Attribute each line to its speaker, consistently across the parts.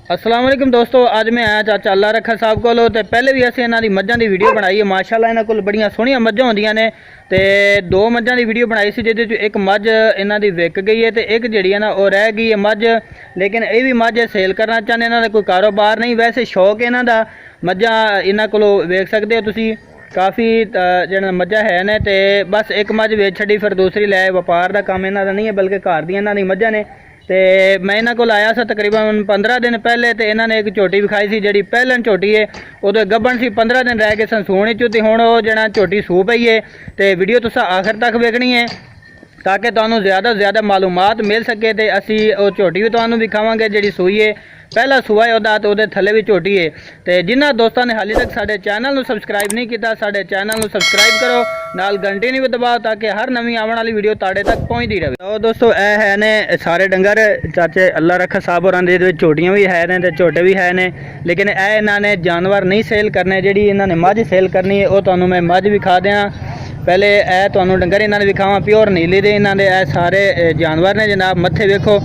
Speaker 1: अस्सलाम वालेकुम दोस्तों, अज मैं आया चाचा अल्लाह रखा साहब को। तो पहले भी असें इन्हां दी मज्जां दी वीडियो बनाई है। माशाअल्लाह इन्हां कोल बड़ियां सोहणियां मज्जां होंदियां ने। ते दो मज्जां दी वीडियो बनाई सी, जिहदे च एक मज्ज इन्हां दी विक गई है ते एक जिहड़ी है ना वो रह गई है मज्ज। लेकिन ये भी मज्ज सेल करना चाहते, इन्हां दा कोई कारोबार नहीं, वैसे शौक है इन्हां दा। मज्जां इन्हां कोलों वेख सकदे हो तुसीं, काफ़ी जिहड़ा मज्जां है ने। ते बस एक मज्ज वेच छड्डी, फिर दूसरी लै। व्यापार का काम इन्हां दा नहीं है, बल्कि घर दी इन्हां दी मज्जां ने। तो मैं इन्होंने को आया सा तकरीबन 15 दिन पहले। तो इन्होंने एक झोटी विखाई सी, जी पहलन झोटी है उदो गब्बन सी। 15 दिन रह गए सन सूने चो, तो हुण वो जना झोटी सू पई है। तो वीडियो तुस आखिर तक वेखनी है ताकि तुहानू ज़्यादा से ज़्यादा मालूमात मिल सके। तो असी वो झोटी भी तुहानू विखावांगे जी सूई है, पहला सूआ है वह, तो वो थले भी झोटी है। तो जिन्होंने दोस्तों ने हाली तक साडे चैनल को सबसक्राइब नहीं किया, साडे चैनल को सबसक्राइब करो, नाल घंटी नहीं भी दबाओ, ताकि हर नवी आने वाली वीडियो ताड़े तक पहुँचती रहे। तो दोस्तों ए है ने सारे डंगर चाचे अल्लाह रखा साहब होरां दे झोटियां भी है ने, झोटे भी है ने। लेकिन ए इन्होंने जानवर नहीं सेल करने, जी इन्होंने मझ सेल करनी है। वो तुहानू मैं मझ विखा दें। पहले ए तुहानू डंगर इन्होंने विखावा प्योर नीली दे। इन्होंने ए सारे जानवर ने जनाब। मत्थे वेखो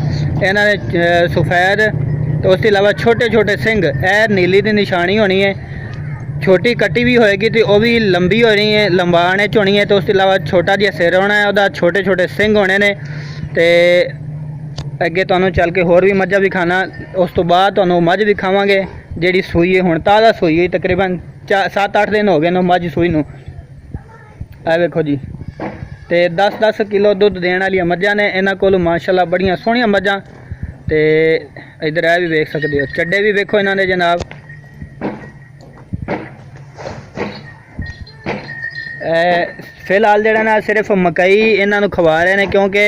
Speaker 1: इन्होंने सफेद, तो उसके अलावा छोटे छोटे सिंह, ए नीली की निशानी होनी है। छोटी कट्टी भी होएगी तो वह भी लंबी होनी है, लंबाने च होनी है। तो उसके अलावा छोटा जिहा सिर होना है, वह छोटे छोटे सिंह होने ने। तो अगे तुहानू चल के होर भी मज्जां विखाना। उस तो बाद तुहानू मझ विखावांगे जिहड़ी सूई है, हुण ताज़ा सूई है, तकरीबन 7-8 दिन हो गए न मझ सूई नूं। आ वेखो जी, तो 10-10 किलो दुध देने वाली मज्जां ने इन्हां कोल माशाअल्लाह, बड़ियां सोहणियां मज्जां। तो इधर ए भी वेख सकते हो, चड्डे भी वेखो इन्होंने जनाब। फिलहाल जड़ा ना सिर्फ मकई इन्हों खवा रहे हैं, क्योंकि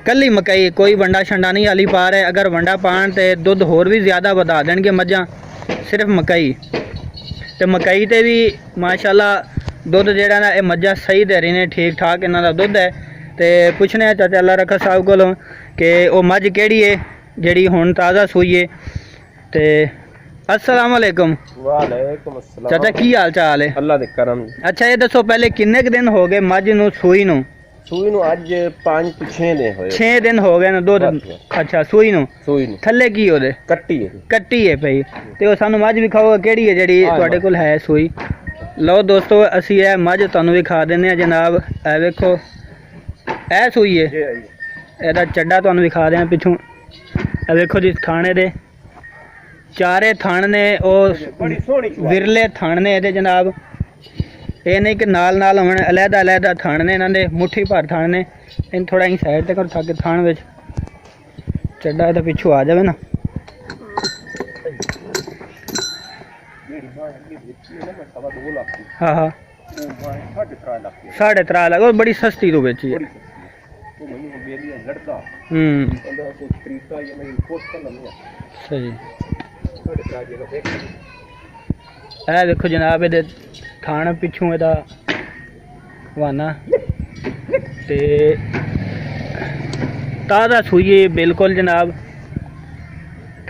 Speaker 1: कली मकई, कोई वंडा शंडा नहीं हाली पा रहे। अगर वंडा पान तो दुध होर भी ज़्यादा वधा देंगे मज्जां। सिर्फ मकई, तो मकई ते भी माशाअल्लाह दुध जड़ा ना मज्जां सही दे रही ने, ठीक ठाक इन्हों का दुध है। तो पुछने चाचा अल्लाह रखा साहब कोलों कि वो मझ केड़ी है जी हुण ताज़ा सूई है। तो अस्सलाम वालेकुम।
Speaker 2: वालेकुम अस्सलाम।
Speaker 1: चाचा की हाल चाल है?
Speaker 2: अल्लाह दे करम।
Speaker 1: अच्छा ये दसो पहले किन्ने दिन हो गए मझ नूं सूई नूं?
Speaker 2: सूई नूं अज 5-6 दिन होए।
Speaker 1: 6 दिन हो गए न दुध। अच्छा सूई नूं थल्ले की ओदे कट्टी है पई। ते ओ सानू मझ विखाओ केड़ी है जेड़ी तुहाडे कोल है सूई। लो दोस्तों असी ए मझ तुहानू विखा देने आ जनाब। ए वेखो ए सूई है, एदा चड्डा तुहानू विखा दें पिछों। ए वेखो जी थाने दे चारे थान ने, ओ विरले थान ने ये जनाब। ये नहीं कि नाल नाल होने, अलहदा अलहदा थान ने इन्होंने, मुट्ठी भर थान ने। इन थोड़ा ही साइड तक ताकि थान में चड्डा तो पिछू आ जाए ना। हाँ हाँ 3.5 लाख, बड़ी सस्ती तो बेची है। सही। ए देखो जनाब ये थान पिछू एदा वाना, ते ताज़ा सूई बिल्कुल जनाब।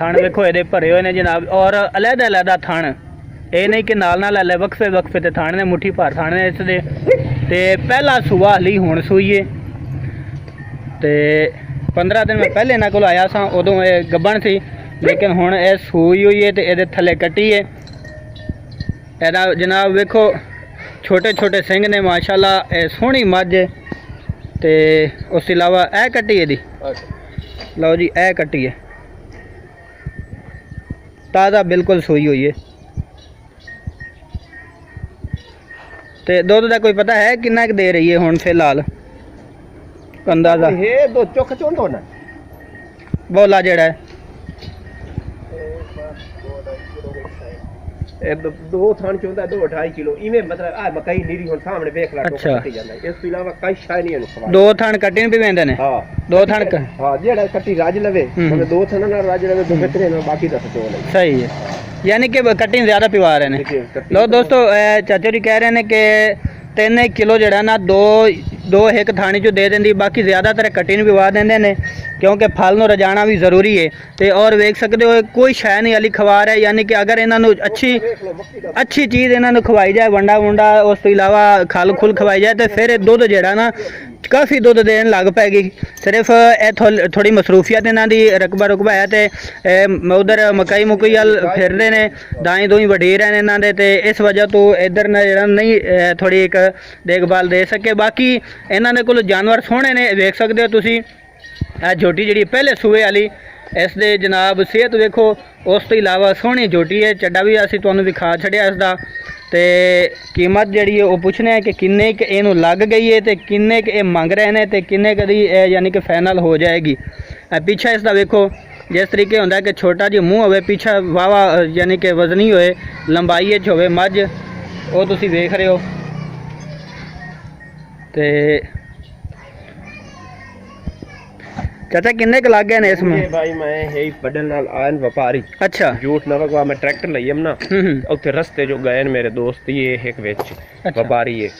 Speaker 1: थान देखो ये भरे हुए ने जनाब, और अलहदा अलहदा थान, ये नहीं कि नाल नाल ले वक्फे वक्फे ते थान ने, मुट्ठी भर थान ने इसदे। ते पहला सूआ हली हुण सूई है। ते 15 दिन मैं पहले इन्हां कोल आया सा, उदों ये गब्बन सी। लेकिन हुण ये सूई हुई है, तो ये थले कट्टी है। एदा जनाब वेखो छोटे छोटे सिंह ने माशाअल्लाह, सोहनी मझ। तो उस अलावा ए कट्टी है दी, लो जी ए कट्टी है ताज़ा बिल्कुल सूई हुई है। तो दुध का कोई पता है कितना दे रही है हुण फिलहाल अंदाजा? बोला जड़ा है
Speaker 2: दो थान चोंदा 2-2.5 किलो इवें, मतलब आ मकई नीरी हुण सामने देख ला।
Speaker 1: अच्छा
Speaker 2: इस तो इलावा कई शाय नहीं है।
Speaker 1: दो थान कट्टी भी वेंदे ने? हां दो थान।
Speaker 2: हां जेड़ा कट्टी राज लवे, मतलब दो थान ना राज लवे, दो बेहतरीन है, बाकी दस चोल है।
Speaker 1: सही है, यानी कि कट्टी ज़्यादा पिवा रहे हैं। लो दोस्तों चाचा जी कह रहे हैं कि 3 किलो जड़ा ना 2 ਦੋ ਇੱਕ ਥਾਣੀ ਚੋਂ ਦੇ ਦਿੰਦੀ, ਬਾਕੀ ਜ਼ਿਆਦਾਤਰ ਕੱਟੀ ਨੂੰ ਵਿਵਾ ਦਿੰਦੇ ਨੇ ਕਿਉਂਕਿ ਫਲ ਨੂੰ ਰਜਾਣਾ ਵੀ ਜ਼ਰੂਰੀ ਹੈ। ਤੇ ਔਰ ਵੇਖ ਸਕਦੇ ਹੋ ਕੋਈ ਸ਼ੈ ਨਹੀਂ ਵਾਲੀ ਖਵਾਰ ਹੈ, ਯਾਨੀ ਕਿ ਅਗਰ ਇਹਨਾਂ ਨੂੰ ਅੱਛੀ ਚੀਜ਼ ਇਹਨਾਂ ਨੂੰ ਖਵਾਈ ਜਾਏ, ਵੰਡਾ ਉਸ ਤੋਂ ਇਲਾਵਾ ਖਲ ਖੁਲ ਖਵਾਈ ਜਾਏ ਤੇ ਫਿਰ ਇਹ ਦੁੱਧ ਜਿਹੜਾ ਨਾ ਕਾਫੀ ਦੁੱਧ ਦੇਣ ਲੱਗ ਪੈਗੀ। ਸਿਰਫ ਇਹ ਥੋੜੀ ਮਸਰੂਫੀਅਤ ਇਹਨਾਂ ਦੀ ਰਕਬਾ ਹੈ ਤੇ ਉਧਰ ਮਕਈ ਵੱਲ ਫਿਰਦੇ ਨੇ, ਦਾਈ ਦੂਈ ਵਢੀ ਰਹੇ ਨੇ ਇਹਨਾਂ ਦੇ, ਤੇ ਇਸ ਵਜ੍ਹਾ ਤੋਂ ਇੱਧਰ ਨਾ ਜਿਹੜਾ ਨਹੀਂ ਥੋੜੀ ਇੱਕ ਦੇਖਭਾਲ ਦੇ ਸਕੇ। ਬਾਕੀ ਇਹਨਾਂ ਦੇ ਕੋਲ ਜਾਨਵਰ ਸੋਹਣੇ ਨੇ, ਵੇਖ ਸਕਦੇ ਹੋ ਤੁਸੀਂ। ਇਹ ਝੋਟੀ ਜਿਹੜੀ ਪਹਿਲੇ ਸੂਏ ਵਾਲੀ, ਇਸ ਦੇ ਜਨਾਬ ਸਿਹਤ ਵੇਖੋ, ਉਸ ਤੋਂ ਇਲਾਵਾ ਸੋਹਣੀ ਝੋਟੀ ਹੈ। ਚੱਡਾ ਵੀ ਅਸੀਂ ਤੁਹਾਨੂੰ ਵਿਖਾ ਛੱਡਿਆ ਇਸ ਦਾ। ਤੇ ਕੀਮਤ ਜਿਹੜੀ ਹੈ ਉਹ ਪੁੱਛਣੇ ਹੈ ਕਿ ਕਿੰਨੇ ਕੁ ਇਹਨੂੰ ਲੱਗ ਗਈ ਹੈ ਤੇ ਕਿੰਨੇ ਕੁ ਇਹ ਮੰਗ ਰਹੇ ਨੇ ਤੇ ਕਿੰਨੇ ਕਦੀ ਯਾਨੀ ਕਿ ਫਾਈਨਲ ਹੋ ਜਾਏਗੀ। ਪਿੱਛਾ ਇਸ ਦਾ ਵੇਖੋ, ਜਿਸ ਤਰੀਕੇ ਹੁੰਦਾ ਕਿ ਛੋਟਾ ਜਿਹਾ ਮੂੰਹ ਹੋਵੇ, ਪਿੱਛਾ ਵਾਵਾ ਯਾਨੀ ਕਿ ਵਜ਼ਨੀ ਹੋਏ, ਲੰਬਾਈ 'ਚ ਹੋਵੇ ਮੱਝ, ਉਹ ਤੁਸੀਂ ਵੇਖ ਰਹੇ ਹੋ। ਤੇ चाचा किन्ने के लाग गए ने इसमें?
Speaker 2: भाई मैं यही बदल नाल आयन व्यापारी।
Speaker 1: अच्छा
Speaker 2: झूठ ना बगवा, मैं ट्रैक्टर लईम ना उथे रस्ते जो गए मेरे दोस्त ये एक विच व्यापारी है।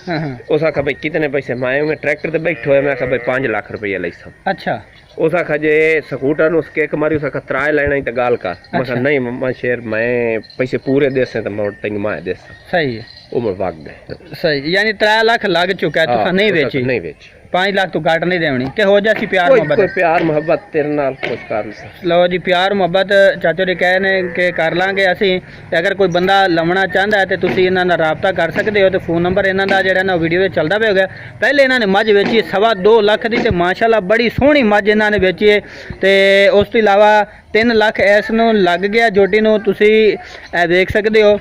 Speaker 2: उस आखा भाई कितने पैसे? मैं ट्रैक्टर ते बैठो है, मैं आखा भाई 5 लाख रुपया लईसा।
Speaker 1: अच्छा।
Speaker 2: उस आखा जे स्कूटर नु उसके एक मारी, उस आखा त्राय लेना ही तो गाल कर। मैं कहा नहीं मम्मा शेर, मैं पैसे पूरे देसे तो मोड़ तंग मैं देसा।
Speaker 1: सही है,
Speaker 2: उम्र भाग गए।
Speaker 1: सही, यानी 3 लाख लग चुका है, तो नहीं बेची?
Speaker 2: नहीं बेची।
Speaker 1: 5 लाख तो घट नहीं देनी कि हो जासी प्यार मोहब्बत?
Speaker 2: कोई प्यार मोहब्बत तेरे नाल कुछ कर ले।
Speaker 1: लो जी, प्यार मोहब्बत चाचो जी कहे ने कि कर लांगे असी। अगर कोई बंदा लवना चाहता है तो तुसी इन्हां नाल राबता कर सकते हो। तो फोन नंबर इन्हां दा जेहड़ा ना वीडियो विच चलदा पिया होगा। पहले इन्हां ने मझ बेची 2.25 लाख दी, ते माशाल्लाह बड़ी सोहनी मझ इन्हां ने बेची है। ते उस तो इलावा 3 लाख इस नूं लग गया जोटी नूं, तुसी देख सकते हो।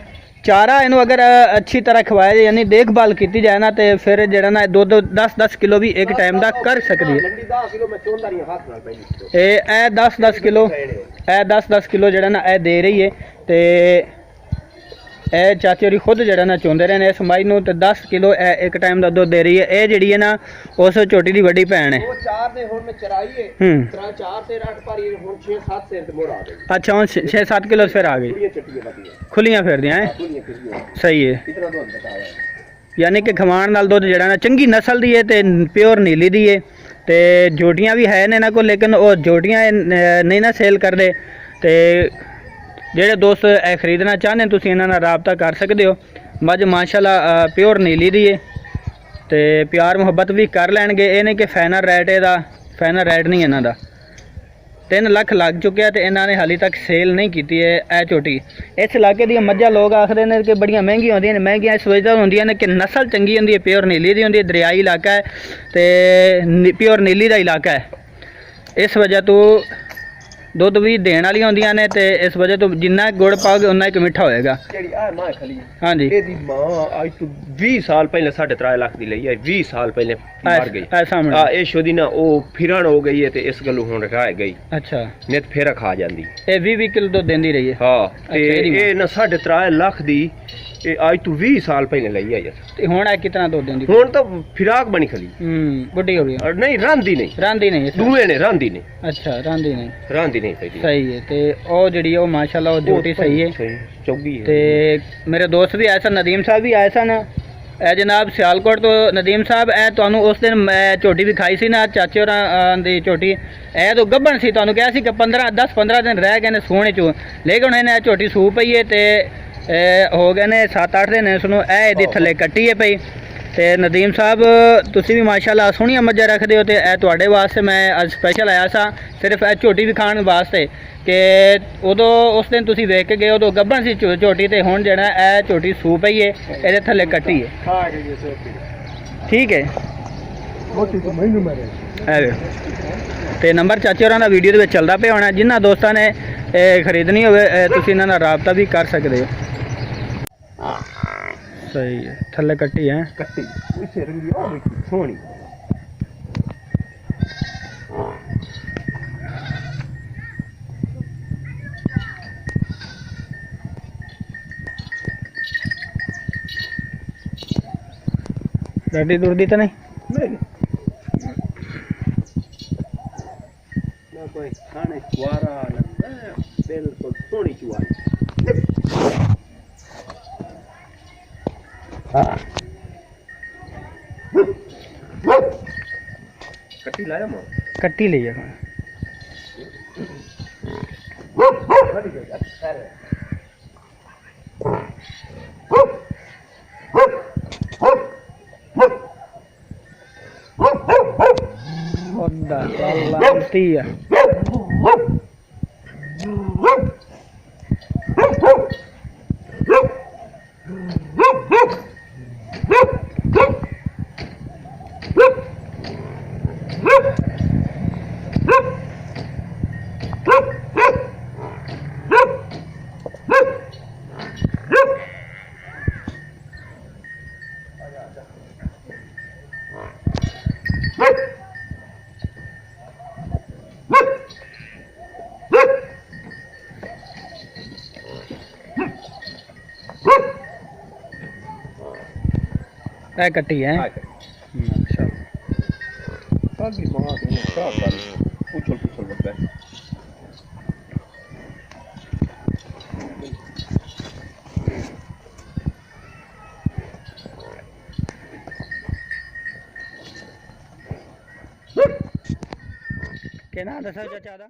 Speaker 1: चारा इनू अगर अच्छी तरह खवाया जाए, यानी देखभाल की जाए ना, तो फिर जरा ना 2-10 किलो भी एक टाइम का कर सकती है। 10-10 किलो, 10-10 किलो जरा ना दे रही है। तो चाची होरी खुद जरा ना चुनते रहे इस मई नूं, ते 10 किलो एक टाइम का दुध दे रही है। ये जी है ना उस झोटी की वड्डी भैन है। अच्छा, हूँ 6-7 किलो फिर आ गई, खुलियां फिर दियां हैं। सही है, यानी कि खवाण नाल दुध जरा ना चंगी नस्ल दी है, ते प्योर नीली दी है। ते जोटियां भी है इन्हां कोल, लेकिन वो जोटियां नहीं ना सेल करते। ते ਜਿਹੜੇ ਦੋਸਤ ਇਹ ਖਰੀਦਣਾ ਚਾਹੁੰਦੇ ਤੁਸੀਂ ਇਹਨਾਂ ਨਾਲ ਰਾਬਤਾ ਕਰ ਸਕਦੇ ਹੋ। ਮੱਝ ਮਾਸ਼ਾਅੱਲਾ ਪਿਓਰ ਨੀਲੀ ਦੀ ਹੈ ਤੇ ਪਿਆਰ ਮੁਹੱਬਤ ਵੀ ਕਰ ਲੈਣਗੇ। ਇਹ ਨਹੀਂ ਕਿ ਫਾਈਨਲ ਰੇਟ ਇਹਦਾ, ਫਾਈਨਲ ਰੇਟ ਨਹੀਂ ਇਹਨਾਂ ਦਾ। 3 ਲੱਖ ਲੱਗ ਚੁੱਕਿਆ ਤੇ ਇਹਨਾਂ ਨੇ ਹਾਲੇ ਤੱਕ ਸੇਲ ਨਹੀਂ ਕੀਤੀ ਹੈ ਇਹ ਝੋਟੀ। ਇਸ ਇਲਾਕੇ ਦੀਆਂ ਮੱਝਾਂ ਲੋਕ ਆਖਦੇ ਨੇ ਕਿ ਬੜੀਆਂ ਮਹਿੰਗੀਆਂ ਹੁੰਦੀਆਂ ਨੇ। ਮਹਿੰਗੀਆਂ ਇਸ ਵਜ੍ਹਾ ਹੁੰਦੀਆਂ ਨੇ ਕਿ ਨਸਲ ਚੰਗੀ ਹੁੰਦੀ ਹੈ, ਪਿਓਰ ਨੀਲੀ ਦੀ ਹੁੰਦੀ ਹੈ, ਦਰਿਆਈ ਇਲਾਕਾ ਹੈ ਤੇ ਪਿਓਰ ਨੀਲੀ ਦਾ ਇਲਾਕਾ ਹੈ। ਇਸ ਵਜ੍ਹਾ ਤੋਂ ਦੁੱਧ ਵੀ ਦੇਣ ਵਾਲੀਆਂ ਹੁੰਦੀਆਂ ਨੇ, ਤੇ ਇਸ ਵਜ੍ਹਾ ਤੋਂ ਜਿੰਨਾ ਗੁੜ ਪਾਓਗੇ ਉਨਾ ਹੀ ਮਿੱਠਾ ਹੋਏਗਾ। ਹਾਂਜੀ,
Speaker 2: ਇਹਦੀ ਮਾਂ ਅੱਜ ਤੋਂ 20 ਸਾਲ ਪਹਿਲੇ 3.5 ਲੱਖ ਦੀ ਲਈ ਹੈ। 20 ਸਾਲ ਪਹਿਲੇ ਮਰ ਗਈ। ਇਹ ਸ਼ੋਦੀ ਨਾ ਉਹ ਫਿਰਨ ਹੋ ਗਈ ਹੈ ਤੇ ਇਸ ਗੱਲੋਂ ਹੁਣ ਰਹਿ ਗਈ।
Speaker 1: ਅੱਛਾ,
Speaker 2: ਨਿਤ ਫੇਰ ਖਾ ਜਾਂਦੀ।
Speaker 1: ਇਹ 20 ਕਿਲੋ ਦੁੱਧ ਦਿੰਦੀ ਰਹੀ ਹੈ।
Speaker 2: ਹਾਂ, ਤੇ ਇਹ ਨਾ 3.5 ਲੱਖ ਦੀ ਇਹ ਅੱਜ ਤੋਂ 20 ਸਾਲ ਪਹਿਲੇ ਲਈ ਹੈ ਯਾਰ।
Speaker 1: ਤੇ ਹੁਣ ਇਹ ਕਿੰਨਾ ਦੁੱਧ ਦਿੰਦੀ?
Speaker 2: ਹੁਣ ਤਾਂ ਫਿਰਾਕ ਬਣੀ ਖਲੀ।
Speaker 1: ਵੱਡੀ ਹੋ ਗਈ।
Speaker 2: ਨਹੀਂ ਰਾਂਦੀ ਨਹੀਂ ਦੂਏ ਨੇ ਰਾਂਦੀ ਨਹੀਂ।
Speaker 1: ਅੱਛਾ, ਰਾਂਦੀ ਨਹੀਂ ਪਈ। ਸਹੀ ਹੈ। ਤੇ ਉਹ ਜਿਹੜੀ ਉਹ ਮਾਸ਼ਾਅੱਲਾ ਉਹ ਝੋਟੀ ਸਹੀ ਹੈ,
Speaker 2: ਚੌਗੀ ਹੈ।
Speaker 1: ਤੇ ਮੇਰੇ ਦੋਸਤ ਵੀ ਆਏ ਸਨ, ਨਦੀਮ ਸਾਹਿਬ ਵੀ ਆਏ ਸਨ। ਇਹ ਜਨਾਬ ਸਿਆਲਕੋਟ ਤੋਂ ਨਦੀਮ ਸਾਹਿਬ, ਇਹ ਤੁਹਾਨੂੰ ਉਸ ਦਿਨ ਮੈਂ ਝੋਟੀ ਵਿਖਾਈ ਸੀ ਨਾ ਚਾਚੇ ਹੋਰਾਂ ਦੀ ਝੋਟੀ। ਇਹ ਤੋਂ ਗੱਭਣ ਸੀ, ਤੁਹਾਨੂੰ ਕਿਹਾ ਸੀ ਕਿ 10-15 ਦਿਨ ਰਹਿ ਗਏ ਨੇ ਸੂਣੇ ਚੋਂ, ਲੇਕਿਨ ਹੁਣ ਇਹਨੇ ਝੋਟੀ ਸੂ ਪਈ ਹੈ ਤੇ ਹੋ ਗਏ ਨੇ 7-8 ਦਿਨ ਇਸ ਨੂੰ ਇਹ ਇਹਦੇ ਥੱਲੇ ਕੱਟੀ ਹੈ ਪਈ। ਤੇ ਨਦੀਮ ਸਾਹਿਬ ਤੁਸੀਂ ਵੀ ਮਾਸ਼ਾਅੱਲਾ ਸੋਹਣੀਆਂ ਮੱਝਾਂ ਰੱਖਦੇ ਹੋ, ਤੇ ਇਹ ਤੁਹਾਡੇ ਵਾਸਤੇ ਮੈਂ ਅੱਜ ਸਪੈਸ਼ਲ ਆਇਆ ਸਾਂ ਸਿਰਫ ਇਹ ਝੋਟੀ ਵਿਖਾਉਣ ਵਾਸਤੇ ਕਿ ਉਦੋਂ ਉਸ ਦਿਨ ਤੁਸੀਂ ਵੇਖ ਕੇ ਗਏ, ਉਦੋਂ ਗੱਭਣ ਸੀ ਝੋਟੀ, ਤੇ ਹੁਣ ਜਿਹੜਾ ਇਹ ਝੋਟੀ ਸੂ ਪਈ ਹੈ, ਇਹਦੇ ਥੱਲੇ ਕੱਟੀ ਹੈ। ਠੀਕ ਹੈ। ਤੇ ਨੰਬਰ ਚਾਚੇ ਹੋਰਾਂ ਦਾ ਵੀਡੀਓ ਦੇ ਵਿੱਚ ਚੱਲਦਾ ਪਿਆ ਹੋਣਾ। ਜਿਨ੍ਹਾਂ ਦੋਸਤਾਂ ਨੇ ਖਰੀਦਣੀ ਹੋਵੇ ਤੁਸੀਂ ਇਹਨਾਂ ਨਾਲ ਰਾਬਤਾ ਵੀ ਕਰ ਸਕਦੇ ਹੋ। ਸਹੀ ਹੈ, ਥੱਲੇ ਕੱਟੀ ਹੈ।
Speaker 2: ਕੱਟੀ ਪਿੱਛੇ ਰੰਗੀ ਉਹ ਦੇਖੀ ਸੋਹਣੀ।
Speaker 1: ਗੱਡੀ ਦੁਰਦੀ ਤਾਂ ਨਹੀਂ?
Speaker 2: ਨਾ ਕੋਈ ਖਾਣੇ ਵਾਰਾ ਨਾ, ਬਿਲਕੁਲ ਸੋਹਣੀ ਚੁਆਈ। ਹਾਂ ਕੱਟੀ ਲਾਇਆ ਮੋ
Speaker 1: ਕੱਟੀ ਲਈ ਆ ਉਹਦਾ ਲਾਂਤੀ ਆ ਇਹ ਕੱਟੀ ਹੈ ਅੱਛਾ
Speaker 2: ਸਾਡੀ ਮਾਂ ਤੇ ਸ਼ਾਹ ਕਰ ਪੁੱਛਲ ਬੱਬੇ
Speaker 1: ਕਿਹਨਾਂ ਦੱਸੋ ਚਾਚਾ ਦਾ